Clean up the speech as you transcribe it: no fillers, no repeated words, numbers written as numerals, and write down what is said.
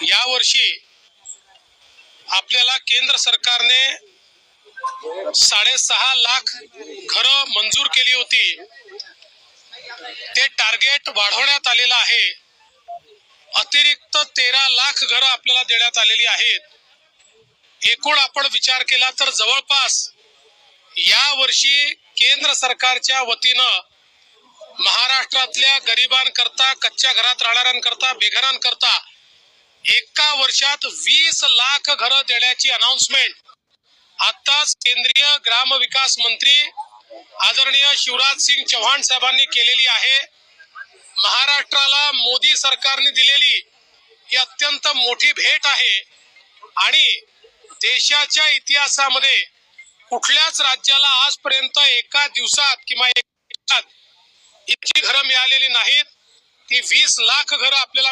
यावर्षी आपल्याला केंद्र सरकारने 6.5 लाख घरं मंजूर केली होती। ते टार्गेट वाढवण्यात आलेलं आहे। अतिरिक्त 13 लाख घरं आपल्याला देण्यात आलेली आहेत। एकूण आपण विचार केला तर जवळपास या वर्षी केंद्र सरकारच्या वतीनं महाराष्ट्रातल्या गरिबांकरता, कच्च्या घरात राहणाऱ्यांकरता, बेघरांकरता एका वर्षात 20 लाख घरं देण्याची अनाउन्समेंट आताच केंद्रीय ग्राम विकास मंत्री आदरणीय शिवराज सिंग चौहान साहेबांनी केलेली आहे। महाराष्ट्राला मोदी सरकारने दिलेली ही अत्यंत मोठी भेट आहे आणि देशाच्या इतिहासामध्ये कुठल्याच राज्याला आजपर्यंत एका दिवसात किंवा एका इतकी घरं मिळालेली नाहीत। ती 20 लाख घरं आपल्याला